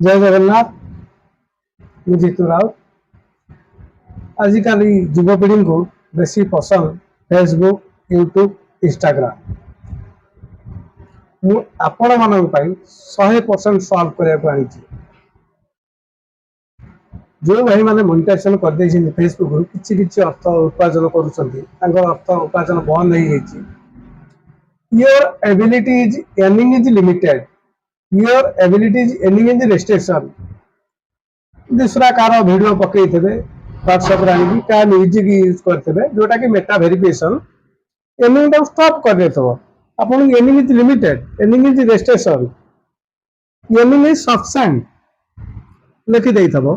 जय जगन्नाथ। ମୁଁ ଜିତୁ ରାଉତ। ଆଜିକାଲି ଯୁବପିଢ଼ିଙ୍କୁ ବେଶୀ ପସନ୍ଦ ଫେସବୁକ୍, ୟୁଟ୍ୟୁବ୍, ଇନଷ୍ଟାଗ୍ରାମ। ମୁଁ ଆପଣମାନଙ୍କ ପାଇଁ 100% ସଲ୍ଭ କରିବାକୁ ଆଣିଛି। ଯେଉଁ ଭାଇମାନେ ମନିଟାଇଜେସନ କରିଦେଇଛନ୍ତି ଫେସବୁକ୍ରୁ କିଛି କିଛି ଅର୍ଥ ଉପାର୍ଜନ କରୁଛନ୍ତି, ତାଙ୍କର ଅର୍ଥ ଉପାର୍ଜନ ବନ୍ଦ ହେଇଯାଇଛି। Your ability is earning is limited. Your ability is earning is restriction. दूसरा कार वीडियो पकईथे व्हाट्सएप आनी क्या म्यूजिक यूज करते जोटा कि मेटा वेरिफिकेशन एर्निंग स्टॉप कर देथबो। आपन earning is limited, earning is restriction, earning is sufficient लिखि देथबो।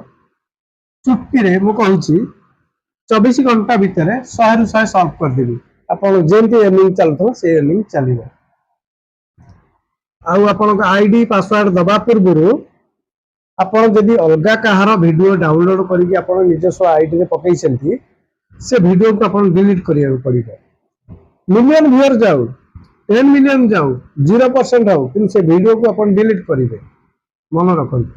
चुटकी रे मु कहूची 24 घंटा भितर 100 रु 100 सॉल्व कर देबी। आपन जेंती एर्निंग चलथो से एर्निंग चलिबो। आउ आपन आईडी पासवर्ड दबा पूर्व आपण जदि अलगा कहार वीडियो डाउनलोड करके आपण निजस्व आईडी रे पकई सेंती से वीडियो को आपण डिलीट करिया पड़िबो। मिलियन व्यूअर जाऊ, 10 मिलियन जाऊ, 0% हो कि से वीडियो को आपण डिलीट करिवे। मन रखन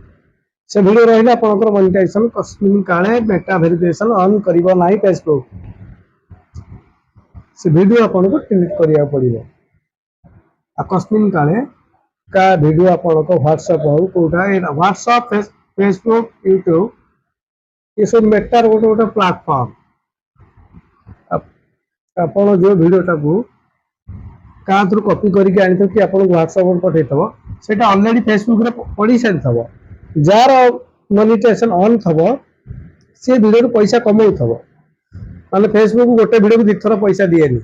से वीडियो रहिला आपनकर मोनेटाइजेशन कस्मिन काले मेटा वेरिफिकेशन ऑन करिवो नाही फेसबुक। से वीडियो आपण को डिलीट करिया पड़िबो। कस्मिन काले का वीडियो आपन को व्हाट्सएप हो कोटा व्हाट्सएप, फेसबुक, यूट्यूब ये सब मेटार गोटे गोटे प्लेटफॉर्म। आपन जो वीडियोटा को का थ्रू कॉपी करके आनी कि आपन व्हाट्सएप पर पठेइथबो सेटा ऑलरेडी फेसबुक रे पड़ी सारिथबो। जार मोनेटाइजेशन ऑन थबो से वीडियो पैसा कमाउथबो। माने फेसबुक गोटे वीडियो को दिथर पैसा दिएनी।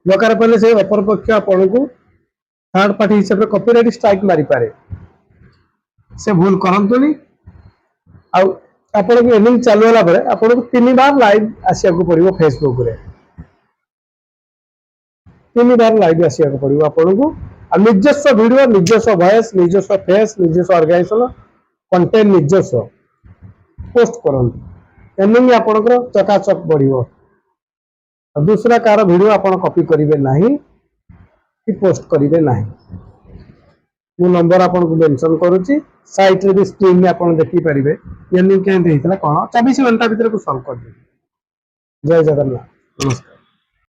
दरकार पड़े से अपर पक्ष आपन को थर्ड पार्टी हिसाब से कॉपीराइट स्ट्राइक मारी पारे। से भूल करंतुनी। आउ आपन को एर्निंग चालू होला परे आपन को 3 बार लाइव आसिया को पड़िबो फेसबुक रे। 3 बार लाइव आसिया को पड़िबो आपन को। आ निजस्व वीडियो, निजस्व वॉइस, निजस्व फेस, निजस्व ऑर्गेनाइजेशन कंटेंट निजस्व पोस्ट करंतु। एर्निंग आपन को चकाचक बढ़िबो। दूसरा कार वीडियो आपन कॉपी करिवे नाही कि पोस्ट करिवे नाही। मु नंबर आपन को मेंशन करूची साइट रे भी स्क्रीन में आपन देखि परिबे एर्निंग केन देहितला कोन 24 घंटा भीतर को सॉल्व कर दे। जय जगन्नाथ। नमस्कार।